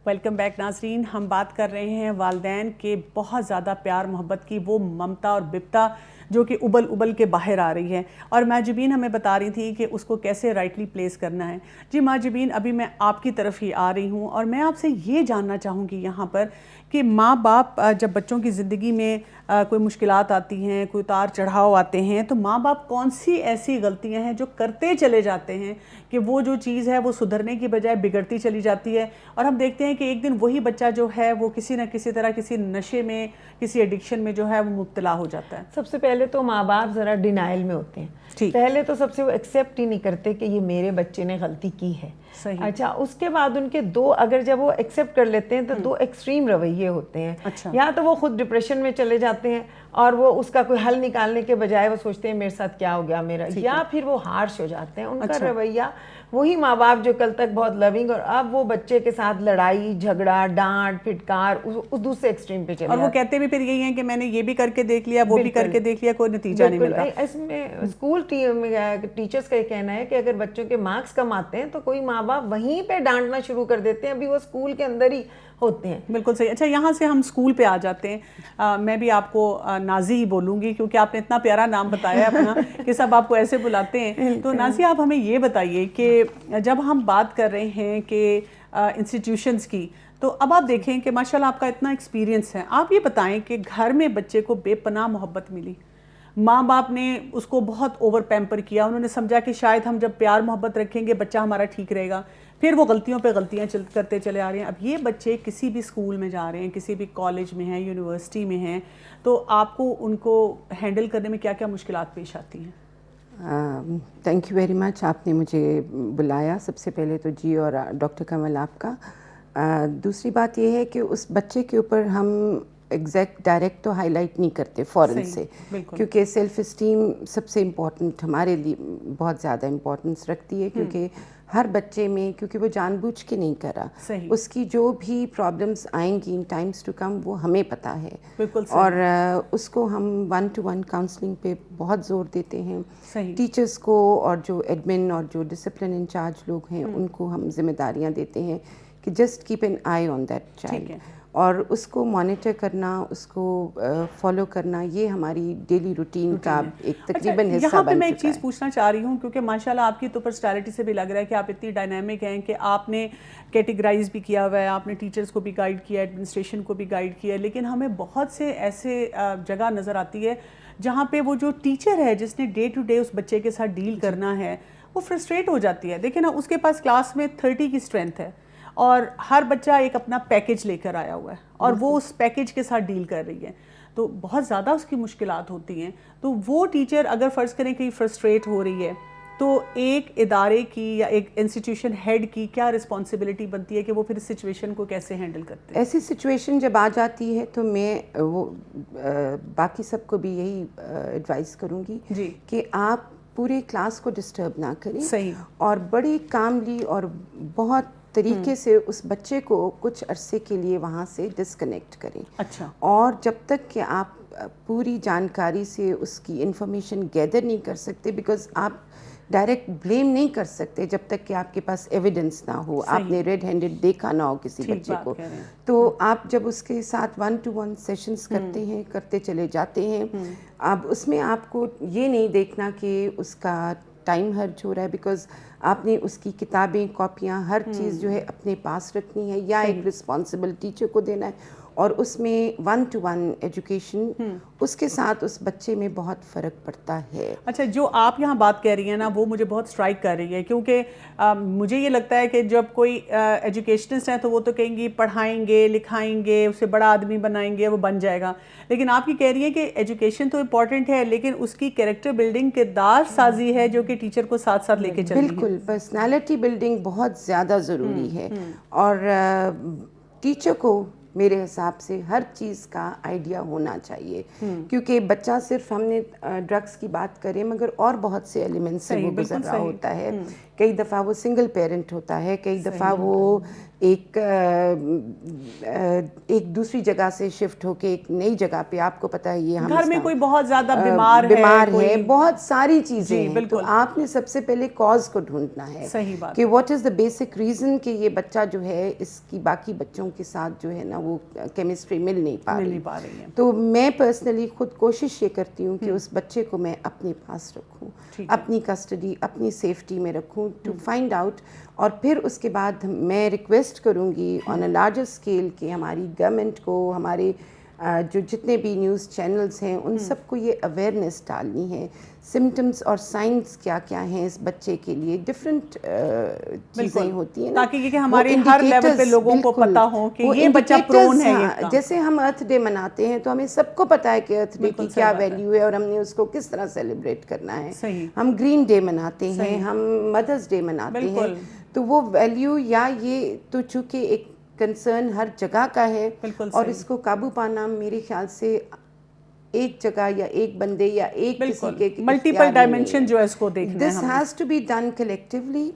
Welcome back ناظرین. ہم بات کر رہے ہیں والدین کے بہت زیادہ پیار محبت کی، وہ ممتا اور بپتا جو کہ ابل کے باہر آ رہی ہے، اور ماجبین ہمیں بتا رہی تھی کہ اس کو کیسے رائٹلی پلیس کرنا ہے. جی ماجبین، ابھی میں آپ کی طرف ہی آ رہی ہوں اور میں آپ سے یہ جاننا چاہوں گی یہاں پر کہ ماں باپ جب بچوں کی زندگی میں کوئی مشکلات آتی ہیں، کوئی اتار چڑھاؤ آتے ہیں، تو ماں باپ کون سی ایسی غلطیاں ہیں جو کرتے چلے جاتے ہیں کہ وہ جو چیز ہے وہ سدھرنے کی بجائے بگڑتی چلی جاتی ہے، اور ہم دیکھتے ہیں کہ ایک دن وہی بچہ جو ہے وہ کسی نہ کسی طرح کسی نشے میں، کسی ایڈکشن میں جو ہے وہ مبتلا ہو جاتا ہے. سب سے پہلے تو ماں باپ ذرا ڈینائل میں ہوتے ہیں. پہلے تو سب سے وہ ایکسیپٹ ہی نہیں کرتے کہ یہ میرے بچے نے غلطی کی ہے. اچھا، اس کے بعد ان کے اگر جب وہ ایکسیپٹ کر لیتے ہیں تو دو ایکسٹریم رویے ہوتے ہیں. یا تو وہ خود ڈپریشن میں چلے جاتے ہیں اور وہ اس کا کوئی حل نکالنے کے بجائے وہ سوچتے ہیں میرے ساتھ کیا ہو گیا میرا، یا پھر وہ ہارش ہو جاتے ہیں. ان کا رویہ وہی ماں باپ جو کل تک بہت لونگ، اور اب وہ بچے کے ساتھ لڑائی جھگڑا ڈانٹ پھٹکار اس دوسرے ایکسٹریم پہ چلے. اور وہ کہتے بھی پھر یہی ہیں کہ میں نے یہ بھی کر کے دیکھ لیا، وہ بھی کر کے دیکھ لیا، کوئی نتیجہ نہیں مل رہا. اس میں اسکول ٹیچرز کا یہ کہنا ہے کہ اگر بچوں کے مارکس کم آتے ہیں تو کوئی ماں باپ وہیں پہ ڈانٹنا شروع کر دیتے ہیں، ابھی وہ اسکول کے اندر ہی ہوتے ہیں. بالکل صحیح. اچھا، یہاں سے ہم اسکول پہ آ جاتے ہیں. میں بھی آپ کو نازی ہی بولوں گی کیونکہ آپ نے اتنا پیارا نام بتایا ہے اپنا کہ سب آپ کو ایسے بلاتے ہیں. تو نازی، آپ ہمیں یہ بتائیے کہ جب ہم بات کر رہے ہیں کہ انسٹیٹیوشنز کی، تو اب آپ دیکھیں کہ ماشاءاللہ آپ کا اتنا ایکسپیرینس ہے، آپ یہ بتائیں کہ گھر میں بچے کو بے پناہ محبت ملی، ماں باپ نے اس کو بہت اوور پیمپر کیا، انہوں نے سمجھا کہ شاید ہم جب پیار محبت رکھیں گے بچہ ہمارا ٹھیک رہے گا، پھر وہ غلطیوں پہ غلطیاں کرتے چلے آ رہے ہیں. اب یہ بچے کسی بھی اسکول میں جا رہے ہیں، کسی بھی کالج میں ہیں، یونیورسٹی میں ہیں، تو آپ کو ان کو ہینڈل کرنے میں کیا کیا مشکلات پیش آتی ہیں؟ تھینک یو ویری مچ، آپ نے مجھے بلایا. سب سے پہلے تو جی اور ڈاکٹر کمل آپ کا. دوسری بات یہ ہے کہ اس بچے کے اوپر ہم ایگزیکٹ ڈائریکٹ تو ہائی لائٹ نہیں کرتے فوراً سے، کیونکہ سیلف اسٹیم سب سے امپورٹنٹ ہمارے لیے بہت زیادہ امپورٹنس رکھتی ہے، کیونکہ ہر بچے میں، کیونکہ وہ جان بوجھ کے نہیں کر رہا، اس کی جو بھی پرابلمس آئیں گی ان ٹائمس ٹو کم وہ ہمیں پتہ ہے، اور اس کو ہم 1-to-1 کاؤنسلنگ پہ بہت زور دیتے ہیں. ٹیچرس کو اور جو ایڈمن اور جو ڈسپلن انچارج لوگ ہیں ان کو ہم ذمہ داریاں دیتے ہیں کہ just keep an eye on that child, اور اس کو مانیٹر کرنا، اس کو فالو کرنا، یہ ہماری ڈیلی روٹین کا ایک تقریباً حصہ بن چکا ہے. یہاں پہ میں ایک چیز پوچھنا چاہ رہی ہوں، کیونکہ ماشاءاللہ آپ کی تو پرسنالٹی سے بھی لگ رہا ہے کہ آپ اتنی ڈائنامک ہیں کہ آپ نے کیٹیگرائز بھی کیا ہوا ہے، آپ نے ٹیچرز کو بھی گائیڈ کیا ہے، ایڈمنسٹریشن کو بھی گائیڈ کیا ہے، لیکن ہمیں بہت سے ایسے جگہ نظر آتی ہے جہاں پہ وہ جو ٹیچر ہے جس نے ڈے ٹو ڈے اس بچے کے ساتھ ڈیل کرنا ہے وہ فرسٹریٹ ہو جاتی ہے. دیکھیں نا، اس کے پاس کلاس میں 30 کی اسٹرینتھ ہے اور ہر بچہ ایک اپنا پیکج لے کر آیا ہوا ہے اور وہ اس پیکج کے ساتھ ڈیل کر رہی ہے، تو بہت زیادہ اس کی مشکلات ہوتی ہیں. تو وہ ٹیچر اگر فرض کریں کہ فرسٹریٹ ہو رہی ہے تو ایک ادارے کی یا ایک انسٹیٹیوشن ہیڈ کی کیا رسپانسبلٹی بنتی ہے کہ وہ پھر اس سچویشن کو کیسے ہینڈل کرتے ہیں؟ ایسی سچویشن جب آ جاتی ہے تو میں وہ باقی سب کو بھی یہی ایڈوائز کروں گی کہ آپ پورے کلاس کو ڈسٹرب نہ کریں، اور بڑی کاملی اور بہت طریقے سے اس بچے کو کچھ عرصے کے لیے وہاں سے ڈسکنیکٹ کریں. اور جب تک کہ آپ پوری جانکاری سے اس کی انفارمیشن گیدر نہیں کر سکتے، بیکاز آپ ڈائریکٹ بلیم نہیں کر سکتے جب تک کہ آپ کے پاس ایویڈنس نہ ہو، آپ نے ریڈ ہینڈڈ دیکھا نہ ہو کسی بچے کو. تو آپ جب اس کے ساتھ 1-to-1 سیشنز کرتے ہیں، کرتے چلے جاتے ہیں، اب اس میں آپ کو یہ نہیں دیکھنا کہ اس کا ٹائم خرچ ہو رہا ہے، بیکاز آپ نے اس کی کتابیں، کاپیاں، ہر چیز جو ہے اپنے پاس رکھنی ہے یا ایک رسپانسبل ٹیچر کو دینا ہے، اور اس میں 1-to-1 ایجوکیشن اس کے ساتھ اس بچے میں بہت فرق پڑتا ہے. اچھا، جو آپ یہاں بات کہہ رہی ہیں نا وہ مجھے بہت اسٹرائک کر رہی ہے، کیونکہ مجھے یہ لگتا ہے کہ جب کوئی ایجوکیشنسٹ ہیں تو وہ تو کہیں گی پڑھائیں گے، لکھائیں گے، اسے بڑا آدمی بنائیں گے، وہ بن جائے گا. لیکن آپ یہ کہہ رہی ہیں کہ ایجوکیشن تو امپورٹنٹ ہے لیکن اس کی کیریکٹر بلڈنگ، کردار سازی ہے جو کہ ٹیچر کو ساتھ ساتھ لے کے چلنی ہے. بالکل، پرسنالٹی بلڈنگ بہت زیادہ ضروری ہے، اور ٹیچر کو میرے حساب سے ہر چیز کا آئیڈیا ہونا چاہیے، کیونکہ بچہ صرف ہم نے ڈرگس کی بات کریں مگر اور بہت سے ایلیمنٹ سے وہ گزر رہا ہوتا ہے. کئی دفعہ وہ سنگل پیرنٹ ہوتا ہے، کئی دفعہ وہ ایک دوسری جگہ سے شفٹ ہو کے ایک نئی جگہ پہ, آپ کو پتہ ہے یہ گھر میں کوئی بہت زیادہ بیمار ہے, بہت ساری چیزیں ہیں, تو آپ نے سب سے پہلے کاز کو ڈھونڈنا ہے کہ what is the basic reason کہ یہ بچہ جو ہے اس کی باقی بچوں کے ساتھ جو ہے نا وہ کیمسٹری مل نہیں پا رہی ہے. تو میں پرسنلی خود کوشش یہ کرتی ہوں کہ اس بچے کو میں اپنے پاس رکھوں, اپنی کسٹڈی, اپنی سیفٹی میں رکھوں ٹو فائنڈ آؤٹ, اور پھر اس کے بعد میں ریکویسٹ کروں گی آن اے لارجر اسکیل کہ ہماری گورنمنٹ کو, ہمارے جو جتنے بھی نیوز چینلز ہیں ان سب کو یہ اویئرنیس ڈالنی ہے, سمٹمز اور سائنس کیا کیا ہیں اس بچے کے لیے, ڈفرینٹ چیزیں ہوتی ہیں تاکہ کہ ہمارے ہر لیول پہ لوگوں کو پتہ ہو کہ یہ بچہ پرون ہے. جیسے ہم ارتھ ڈے مناتے ہیں تو ہمیں سب کو پتہ ہے کہ ارتھ ڈے کی کیا ویلیو ہے اور ہم نے اس کو کس طرح سیلیبریٹ کرنا ہے. ہم گرین ڈے مناتے ہیں, ہم مدرس ڈے مناتے ہیں, تو وہ ویلیو یا یہ تو چونکہ ایک کنسرن ہر جگہ کا ہے, اور اس کو قابو پانا میرے خیال سے ایک جگہ یا ایک بندے یا ایک کسی کے ملٹیپل ڈائمینشن جو ہے اس کو دیکھنا ہے. This has to be done collectively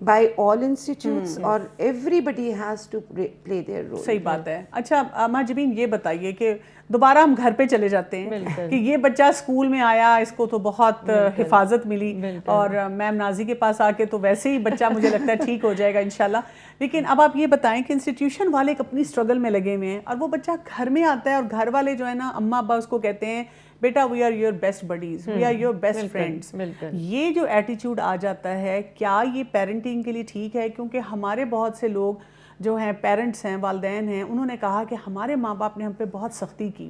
by all institutes, اور everybody has to play their role. صحیح بات ہے. اچھا مہاجبین یہ بتائیے کہ دوبارہ ہم گھر پہ چلے جاتے ہیں کہ یہ بچہ اسکول میں آیا, اس کو تو بہت حفاظت ملی, اور میم نازی کے پاس آ کے تو ویسے ہی بچہ مجھے لگتا ہے ٹھیک ہو جائے گا انشاءاللہ. لیکن اب آپ یہ بتائیں کہ انسٹیٹیوشن والے اپنی اسٹرگل میں لگے ہوئے ہیں, اور وہ بچہ گھر میں آتا ہے اور گھر والے جو ہے نا اماں ابا اس کو کہتے ہیں بیٹا we are your best buddies, we are your best friends. یہ جو ایٹیچیوڈ آ جاتا ہے, کیا یہ پیرنٹنگ کے لیے ٹھیک ہے؟ کیونکہ ہمارے بہت سے لوگ جو ہیں پیرنٹس ہیں, والدین ہیں, انہوں نے کہا کہ ہمارے ماں باپ نے ہم پہ بہت سختی کی,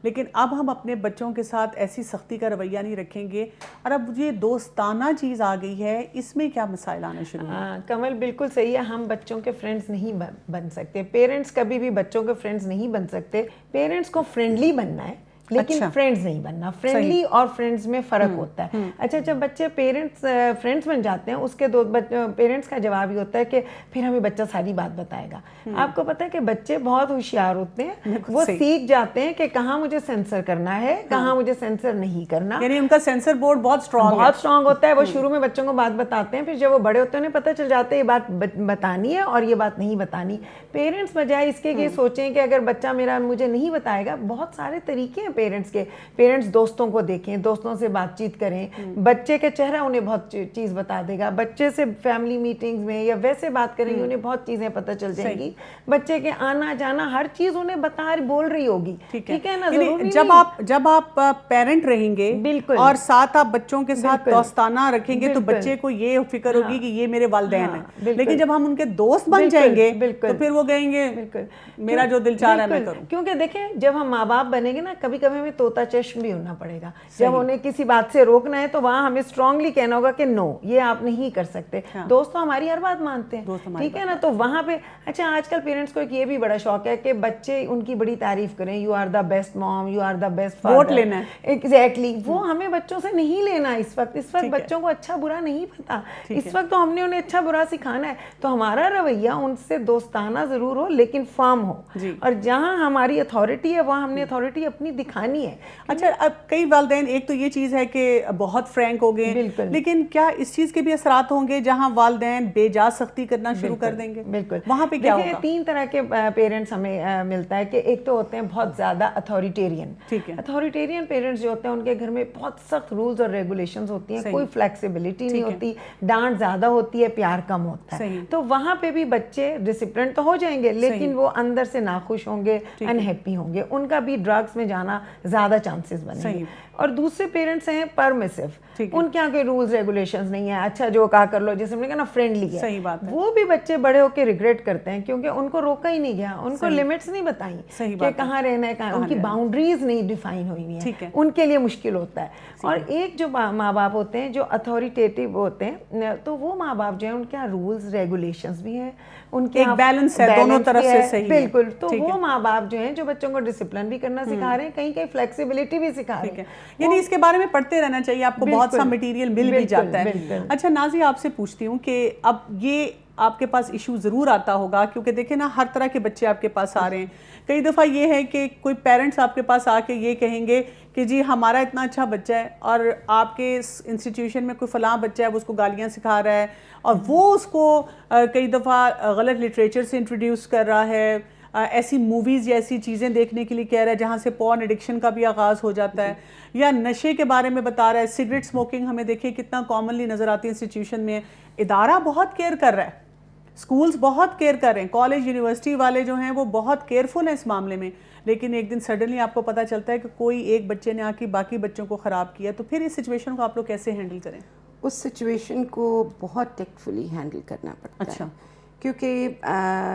لیکن اب ہم اپنے بچوں کے ساتھ ایسی سختی کا رویہ نہیں رکھیں گے, اور اب یہ دوستانہ چیز آ گئی ہے, اس میں کیا مسائل آنا شروع ہیں؟ کمل بالکل صحیح ہے, ہم بچوں کے فرینڈز نہیں بن سکتے, پیرنٹس کبھی بھی بچوں کے فرینڈز نہیں بن سکتے. پیرنٹس کو فرینڈلی بننا ہے لیکن فرینڈز نہیں بننا. فرینڈلی اور فرینڈز میں فرق ہوتا ہے. اچھا جب بچے پیرنٹس فرینڈز بن جاتے ہیں, اس کے دو پیرنٹس کا جواب یہ ہوتا ہے کہ پھر ہمیں بچہ ساری بات بتائے گا. آپ کو پتہ ہے کہ بچے بہت ہوشیار ہوتے ہیں, وہ سیکھ جاتے ہیں کہ کہاں مجھے سینسر کرنا ہے, کہاں مجھے سینسر نہیں کرنا. یعنی ان کا سینسر بورڈ بہت اسٹرانگ ہوتا ہے. وہ شروع میں بچوں کو بات بتاتے ہیں, پھر جب وہ بڑے ہوتے ہیں انہیں پتہ چل جاتا ہے یہ بات بتانی ہے اور یہ بات نہیں بتانی. پیرنٹس بجائے اس کے یہ سوچیں کہ اگر بچہ میرا مجھے نہیں بتائے گا, بہت سارے طریقے ہیں پیرنٹس کے. پیرنٹس دوستوں کو دیکھیں, دوستوں سے بات چیت کریں, بچے کے چہرہ انہیں بہت چیز بتا دے گا. بچے سے فیملی میٹنگز میں یا ویسے بات کریں گے, انہیں بہت چیزیں پتہ چل جائیں گی. بچے کے آنا جانا ہر چیز انہیں بول رہی ہوگی. ٹھیک ہے نا, جب آپ پیرنٹ رہیں گے بالکل, اور ساتھ آپ بچوں کے ساتھ دوستانہ رکھیں گے, تو بچے کو یہ فکر ہوگی کہ یہ میرے والدین ہیں. لیکن جب ہم ان کے دوست بن جائیں گے تو پھر وہ کہیں گے میرا جو دل چاہ رہا ہے میں کروں. کیونکہ دیکھیں جب ہم ماں باپ بنیں گے نا, کبھی کبھی ہمیں طوطا چشم بھی ہونا پڑے گا. جب انہیں کسی بات سے روکنا ہے تو وہاں ہمیں اسٹرانگلی کہنا ہوگا کہ نو, یہ آپ نہیں کر سکتے. دوست تو ہماری ہر بات مانتے ہیں, ٹھیک ہے نا. تو وہاں پہ اچھا آج کل پیرنٹس کو ایک یہ بھی بڑا شوق ہے کہ بچے ان کی بڑی تعریف کریں, you are the best mom, you are the best father. Vote لینا ہے. ایگزیکٹلی, وہ ہمیں بچوں سے نہیں لینا اس وقت. اس وقت بچوں کو اچھا برا نہیں پتا, اس وقت تو ہم نے انہیں اچھا برا سکھانا ہے. تو ہمارا رویہ ان سے دوستانہ ضرور ہو لیکن فارم ہو, اور جہاں ہماری اتھارٹی ہے وہاں ہم نے اتھارٹی اپنی دکھانی ہے. اچھا اب کئی والدین, ایک تو یہ چیز ہے کہ بہت فرینک ہو گئے, لیکن کیا اس چیز کے بھی اثرات ہوں گے جہاں والدین بے جا سختی کرنا شروع کر دیں گے؟ بالکل, وہاں پہ کیا ہوگا؟ 3 طرح کے پیرنٹس ہمیں ملتا ہے کہ ایک تو ہوتے ہیں بہت زیادہ اتھارٹیرین. اتھارٹیرین پیرنٹس جو ہوتے ہیں ان کے گھر میں بہت سخت رولز اور ریگولیشنز ہوتی ہیں, کوئی فلیکسیبلٹی نہیں ہوتی, ڈانٹ زیادہ ہوتی ہے, پیار کم ہوتا ہے. تو وہاں پہ بھی بچے ڈسپلن تو ہو جائیں گے لیکن وہ اندر سے ناخوش ہوں گے, انہیپی ہوں گے, ان کا بھی ڈرگس میں جانا زیادہ چانسز بنے گے. اور دوسرے پیرنٹس ہیں پرمیسو, ان کے یہاں کوئی رولز ریگولیشنز نہیں ہے, اچھا جو کہا کر لو, جیسے ہم نے کہا نا فرینڈلی ہے. وہ بھی بچے بڑے ہو کے ریگریٹ کرتے ہیں کیونکہ ان کو روکا ہی نہیں گیا, ان کو لمٹس نہیں بتائیں کہ کہاں رہنا ہے, کہاں, ان کی باؤنڈریز نہیں ڈیفائن ہوئی ہوئی ہیں, ان کے لیے مشکل ہوتا ہے. اور ایک جو ماں باپ ہوتے ہیں جو اتھارٹیٹیو ہوتے ہیں, تو وہ ماں باپ جو ہیں ان کے یہاں رولز ریگولیشنز بھی ہیں, ان کے بیلنس ہے دونوں طرف سے. صحیح, بالکل. تو وہ ماں باپ جو ہیں جو بچوں کو ڈسپلن بھی کرنا سکھا رہے ہیں, کہیں کہیں فلیکسیبلٹی بھی سکھا رہے ہیں. یعنی اس کے بارے میں پڑھتے رہنا چاہیے, آپ کو بہت سا مٹیریل مل بھی جاتا ہے. اچھا نازیہ, آپ سے پوچھتی ہوں کہ اب یہ آپ کے پاس ایشو ضرور آتا ہوگا, کیونکہ دیکھیں نا ہر طرح کے بچے آپ کے پاس آ رہے ہیں. کئی دفعہ یہ ہے کہ کوئی پیرنٹس آپ کے پاس آ کے یہ کہیں گے کہ جی ہمارا اتنا اچھا بچہ ہے اور آپ کے انسٹیٹیوشن میں کوئی فلاں بچہ ہے وہ اس کو گالیاں سکھا رہا ہے, اور وہ اس کو کئی دفعہ غلط لٹریچر سے انٹروڈیوس کر رہا ہے, ایسی موویز یا ایسی چیزیں دیکھنے کے لیے کہہ رہا ہے جہاں سے پورن ایڈکشن کا بھی آغاز ہو جاتا ہے, یا نشے کے بارے میں بتا رہا ہے. سگریٹ اسموکنگ ہمیں دیکھیں کتنا کامنلی نظر آتی ہے انسٹیٹیوشن میں. ادارہ بہت کیئر کر رہا ہے, اسکولز بہت کیئر کر رہے ہیں, کالج یونیورسٹی والے جو ہیں وہ بہت کیئرفل ہیں اس معاملے میں, لیکن ایک دن سڈنلی آپ کو پتہ چلتا ہے کہ کوئی ایک بچے نے آ کے باقی بچوں کو خراب کیا, تو پھر اس سچویشن کو آپ لوگ کیسے ہینڈل کریں؟ اس سچویشن کو بہت ٹیکٹفلی ہینڈل کرنا پڑتا ہے, کیونکہ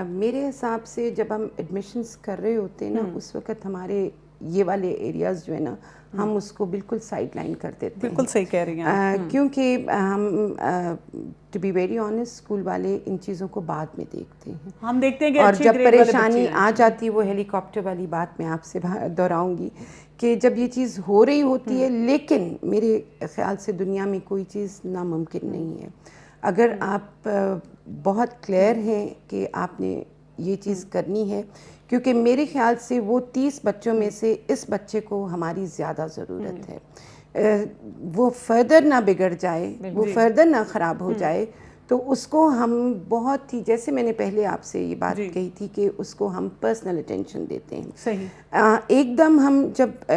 میرے حساب سے جب ہم ایڈمیشنز کر رہے ہوتے ہیں نا اس وقت ہمارے یہ والے ایریاز جو ہے نا ہم اس کو بالکل سائڈ لائن کر دیتے ہیں. بالکل صحیح کہہ رہی ہیں, کیونکہ ہم to be very honest school والے ان چیزوں کو بعد میں دیکھتے ہیں. ہم دیکھتے ہیں کہ اور جب پریشانی آ جاتی وہ ہیلی کاپٹر والی بات میں آپ سے دہراؤں گی کہ جب یہ چیز ہو رہی ہوتی ہے, لیکن میرے خیال سے دنیا میں کوئی چیز ناممکن نہیں ہے. اگر آپ بہت کلیئر ہیں کہ آپ نے یہ چیز کرنی ہے, کیونکہ میرے خیال سے وہ 30 بچوں میں سے اس بچے کو ہماری زیادہ ضرورت ہے, وہ فردر نہ بگڑ جائے, وہ فردر نہ خراب ہو جائے, تو اس کو ہم بہت ہی, جیسے میں نے پہلے آپ سے یہ بات کہی تھی کہ اس کو ہم پرسنل اٹینشن دیتے ہیں. صحیح. ایک دم ہم جب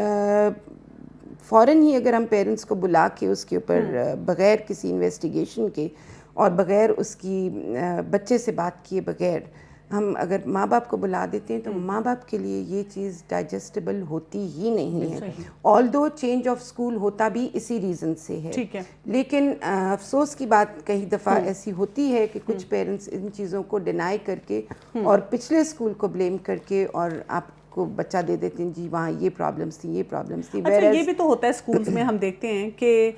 فوراً ہی اگر ہم پیرنٹس کو بلا کے اس کے اوپر بغیر کسی انویسٹیگیشن کے اور بغیر اس کی بچے سے بات کیے بغیر ہم اگر ماں باپ کو بلا دیتے ہیں تو ماں باپ کے لیے یہ چیز ڈائجسٹیبل ہوتی ہی نہیں ہے. آلدو چینج آف اسکول ہوتا بھی اسی ریزن سے ہے, لیکن افسوس کی بات کئی دفعہ ایسی ہوتی ہے کہ کچھ پیرنٹس ان چیزوں کو ڈینائی کر کے اور پچھلے اسکول کو بلیم کر کے اور آپ کو بچہ دے دیتے ہیں جی وہاں یہ پرابلمس تھی, یہ پرابلمس تھی. اچھا یہ بھی تو ہوتا ہے اسکولز میں, ہم دیکھتے ہیں کہ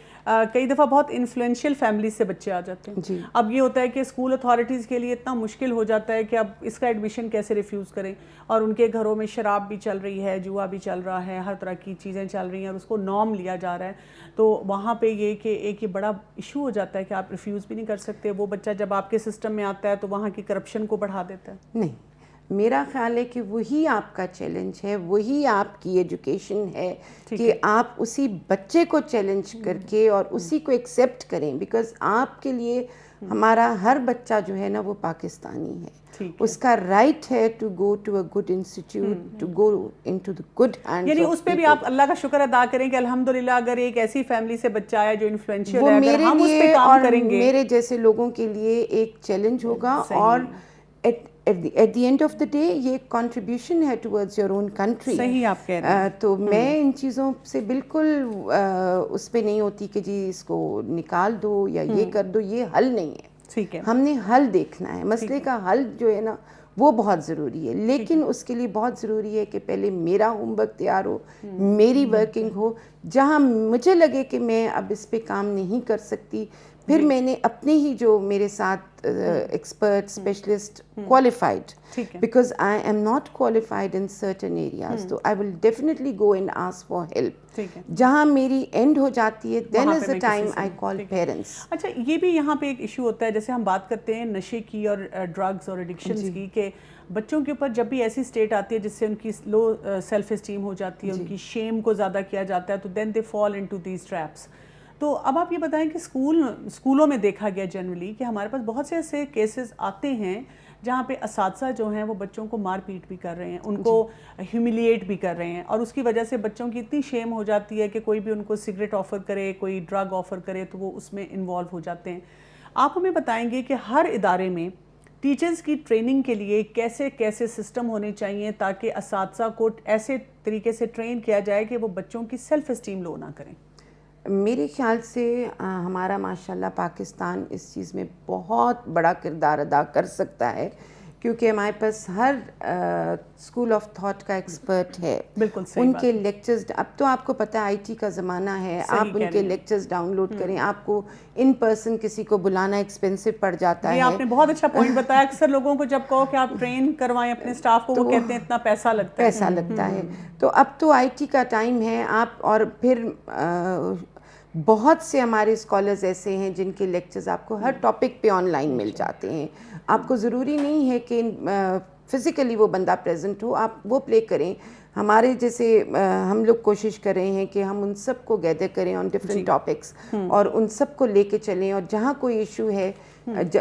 کئی دفعہ بہت انفلوئنشیل فیملیز سے بچے آ جاتے ہیں. اب یہ ہوتا ہے کہ اسکول اتھارٹیز کے لیے اتنا مشکل ہو جاتا ہے کہ اب اس کا ایڈمیشن کیسے ریفیوز کریں, اور ان کے گھروں میں شراب بھی چل رہی ہے, جوا بھی چل رہا ہے, ہر طرح کی چیزیں چل رہی ہیں اور اس کو نارم لیا جا رہا ہے. تو وہاں پہ یہ کہ ایک یہ بڑا ایشو ہو جاتا ہے کہ آپ ریفیوز بھی نہیں کر سکتے. وہ بچہ جب آپ کے سسٹم میں آتا ہے تو وہاں کی کرپشن کو بڑھا دیتا ہے. نہیں, میرا خیال ہے کہ وہی آپ کا چیلنج ہے, وہی آپ کی ایجوکیشن ہے کہ آپ اسی بچے کو چیلنج کر کے اور اسی کو ایکسیپٹ کریں, بیکاز آپ کے لیے ہمارا ہر بچہ جو ہے نا وہ پاکستانی ہے, اس کا رائٹ ہے to go to a good institute, to go into the good hands. یعنی اس پہ بھی آپ اللہ کا شکر ادا کریں کہ الحمدللہ اگر ایک ایسی فیملی سے بچہ آیا جو انفلوئنشیل ہے, اگر ہم اس پہ کام کریں گے, میرے جیسے لوگوں کے لیے ایک چیلنج ہوگا. اور at the end of the day یہ کنٹریبیوشن ہے ٹورڈز یور اون کنٹری. صحیح آپ کہہ رہے ہیں. تو میں ان چیزوں سے بالکل اس پہ نہیں ہوتی کہ جی اس کو نکال دو یا یہ کر دو, یہ حل نہیں ہے. ٹھیک ہے, ہم نے حل دیکھنا ہے, مسئلے کا حل جو ہے نا وہ بہت ضروری ہے, لیکن اس کے لیے بہت ضروری ہے کہ پہلے میرا ہوم ورک تیار ہو, میری ورکنگ ہو, جہاں مجھے لگے کہ میں اب اس پہ کام نہیں کر سکتی پھر میں نے اپنے ہی جو میرے ساتھ expert specialist qualified, because I am not qualified in certain areas, so I will definitely go and ask for help. جہاں میری اینڈ ہو جاتی ہے then is the time I call parents. اچھا یہ بھی یہاں پہ ایک ایشو ہوتا ہے, جیسے ہم بات کرتے ہیں نشے کی اور ڈرگز اور ایڈکشنز کی, کہ بچوں کے اوپر جب بھی ایسی سٹیٹ آتی ہے جس سے ان کی لو سیلف اسٹیم ہو جاتی ہے, ان کی شیم کو زیادہ کیا جاتا ہے, تو then they fall into these traps. تو اب آپ یہ بتائیں کہ اسکولوں میں دیکھا گیا جنرلی کہ ہمارے پاس بہت سے ایسے کیسز آتے ہیں جہاں پہ اساتذہ جو ہیں وہ بچوں کو مار پیٹ بھی کر رہے ہیں, ان کو ہیوملیٹ بھی کر رہے ہیں, اور اس کی وجہ سے بچوں کی اتنی شیم ہو جاتی ہے کہ کوئی بھی ان کو سگریٹ آفر کرے, کوئی ڈرگ آفر کرے تو وہ اس میں انوالو ہو جاتے ہیں. آپ ہمیں بتائیں گے کہ ہر ادارے میں ٹیچرز کی ٹریننگ کے لیے کیسے کیسے سسٹم ہونے چاہیے تاکہ اساتذہ کو ایسے طریقے سے ٹرین کیا جائے کہ وہ بچوں کی سیلف اسٹیم لو نہ کریں؟ میرے خیال سے ہمارا ماشاءاللہ پاکستان اس چیز میں بہت بڑا کردار ادا کر سکتا ہے کیونکہ ہمارے پاس ہر اسکول آف تھاٹ کا ایکسپرٹ ہے. بالکل صحیح ان کے لیکچرز, اب تو آپ کو پتہ ہے آئی ٹی کا زمانہ ہے, آپ ان کے لیکچرز ڈاؤن لوڈ کریں. آپ کو ان پرسن کسی کو بلانا ایکسپینسو پڑ جاتا ہے. آپ نے بہت اچھا پوائنٹ بتایا. اکثر لوگوں کو جب کہو کہ آپ ٹرین کروائیں اپنے اسٹاف کو, وہ کہتے ہیں اتنا پیسہ لگتا ہے. تو اب تو آئی ٹی کا ٹائم ہے. آپ اور پھر بہت سے ہمارے اسکالرز ایسے ہیں جن کے لیکچرز آپ کو ہر ٹاپک پہ آن لائن مل جاتے ہیں. آپ کو ضروری نہیں ہے کہ فزیکلی وہ بندہ پریزنٹ ہو, آپ وہ پلے کریں. ہمارے جیسے ہم لوگ کوشش کر رہے ہیں کہ ہم ان سب کو گیدر کریں آن ڈفرینٹ ٹاپکس, اور ان سب کو لے کے چلیں. اور جہاں کوئی ایشو ہے,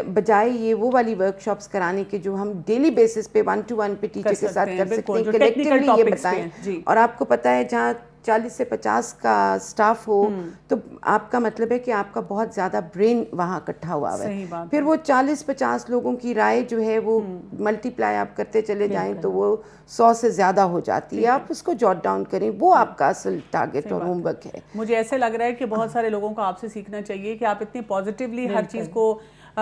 بجائے یہ وہ والی ورک شاپس کرانے کے جو ہم ڈیلی بیسس پہ 1-to-1 پہ ٹیچر کے ساتھ کر سکتے ہیں, کلیکٹیولی یہ بتائیں. اور آپ کو پتہ ہے جہاں 40 سے 50 کا سٹاف ہو تو آپ کا مطلب ہے کہ آپ کا بہت زیادہ برین وہاں اکٹھا ہوا ہے. پھر وہ 40-50 لوگوں کی رائے جو ہے وہ ملٹی پلائی آپ کرتے چلے جائیں تو وہ 100 سے زیادہ ہو جاتی ہے. آپ اس کو جوٹ ڈاؤن کریں, وہ آپ کا اصل ٹارگیٹ اور ہوم ورک ہے. مجھے ایسے لگ رہا ہے کہ بہت سارے لوگوں کو آپ سے سیکھنا چاہیے کہ آپ اتنی پازیٹیولی ہر چیز کو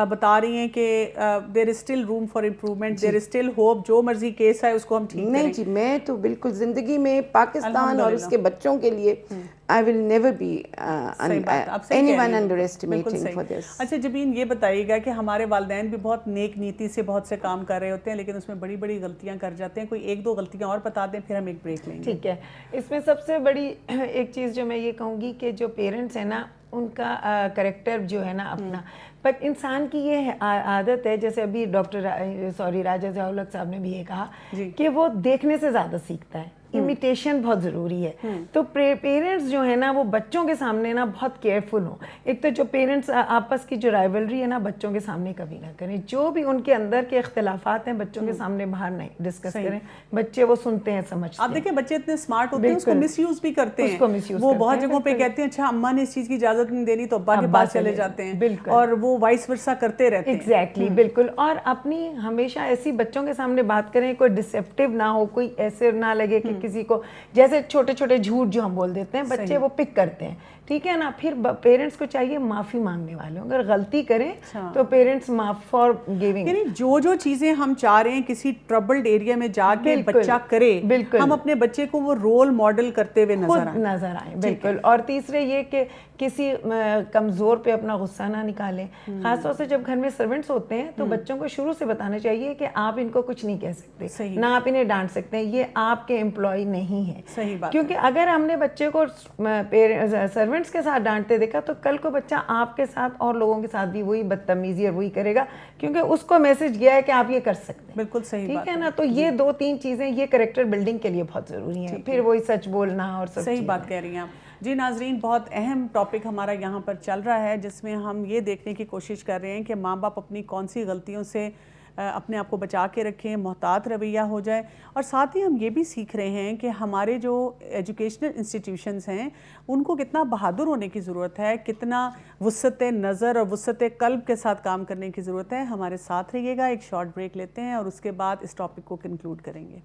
بتا رہی ہیں کہ there is still room for improvement, there is still hope. جو مرضی کیس ہے اس کو ہم ٹھیک کریں. نہیں جی, میں تو بالکل زندگی میں پاکستان اور اس کے بچوں کے لیے I will never be anyone underestimating for this. اچھا جبین, یہ بتائیے گا کہ ہمارے والدین بھی بہت نیک نیتی سے بہت سے کام کر رہے ہوتے ہیں, لیکن اس میں بڑی بڑی غلطیاں کر جاتے ہیں. کوئی 1-2 غلطیاں اور بتا دیں, پھر ہم ایک بریک لیں گے. ٹھیک ہے. اس میں سب سے بڑی ایک چیز جو میں یہ کہوں گی کہ جو پیرنٹس ہیں نا, ان کا کریکٹر جو ہے نا اپنا, پر انسان کی یہ عادت ہے, جیسے ابھی راجہ ضیاء الحق صاحب نے بھی یہ کہا کہ وہ دیکھنے سے زیادہ سیکھتا ہے. امیٹیشن بہت ضروری ہے. تو پیرنٹس جو ہے نا وہ بچوں کے سامنے نا بہت کیئرفل ہوں. ایک تو جو پیرنٹس آپس کی جو رائیولری ہے نا بچوں کے سامنے کبھی نہ کریں. جو بھی ان کے اندر کے اختلافات ہیں بچوں کے سامنے باہر نہیں ڈسکس کریں. بچے وہ سنتے ہیں, سمجھتے ہیں. آپ دیکھیں بچے اتنے اسمارٹ ہوتے ہیں, اس کو مس یوز بھی کرتے ہیں. وہ بہت جگہوں پہ کہتے ہیں اچھا اماں نے اس چیز کی اجازت نہیں دینی تو ابا کے پاس چلے جاتے ہیں, اور وہ وائس ورسا کرتے رہتے ہیں. ایگزیکٹلی, بالکل. اور اپنی ہمیشہ ایسی بچوں کے سامنے بات کریں, کوئی ڈسیپٹیو نہ ہو, کوئی ایسے نہ لگے کہ کسی کو, جیسے چھوٹے چھوٹے جھوٹ جو ہم بول دیتے ہیں بچے وہ پک کرتے ہیں. ٹھیک ہے نا. پھر پیرنٹس کو چاہیے معافی مانگنے والے ہوں. اگر غلطی کریں تو پیرنٹس معاف فار گیونگ. یعنی جو چیزیں ہم چاہ رہے ہیں کسی ٹربلڈ ایریا میں جا کے بچہ کرے, ہم اپنے بچے کو وہ رول ماڈل کرتے ہوئے نظر آئیں. بالکل. اور تیسرے یہ کہ کسی کمزور پہ اپنا غصہ نہ نکالیں. خاص طور سے جب گھر میں سرونٹس ہوتے ہیں تو بچوں کو شروع سے بتانا چاہیے کہ آپ ان کو کچھ نہیں کہہ سکتے, نہ آپ انہیں ڈانٹ سکتے ہیں, یہ آپ کے امپلائی نہیں ہے. صحیح بات. کیونکہ اگر ہم نے بچے کو سرونٹس کے ساتھ ڈانٹتے دیکھا تو کل کو بچہ آپ کے ساتھ اور لوگوں کے ساتھ بھی وہی بدتمیزی اور وہی کرے گا, کیونکہ اس کو میسج گیا ہے کہ آپ یہ کر سکتے ہیں. بالکل صحیح. ٹھیک ہے نا. تو یہ 2-3 چیزیں یہ کریکٹر بلڈنگ کے لیے بہت ضروری ہیں. پھر وہی سچ بولنا اور سب. صحیح بات کہہ رہی ہیں آپ. جی ناظرین, بہت اہم ٹاپک ہمارا یہاں پر چل رہا ہے, جس میں ہم یہ دیکھنے کی کوشش کر رہے ہیں کہ ماں باپ اپنی کون سی غلطیوں سے اپنے آپ کو بچا کے رکھیں, محتاط رویہ ہو جائے. اور ساتھ ہی ہم یہ بھی سیکھ رہے ہیں کہ ہمارے جو ایجوکیشنل انسٹیٹیوشنز ہیں ان کو کتنا بہادر ہونے کی ضرورت ہے, کتنا وسعت نظر اور وسعت قلب کے ساتھ کام کرنے کی ضرورت ہے. ہمارے ساتھ رہیے گا. ایک شارٹ بریک لیتے ہیں اور اس کے بعد اس ٹاپک کو کنکلوڈ کریں گے.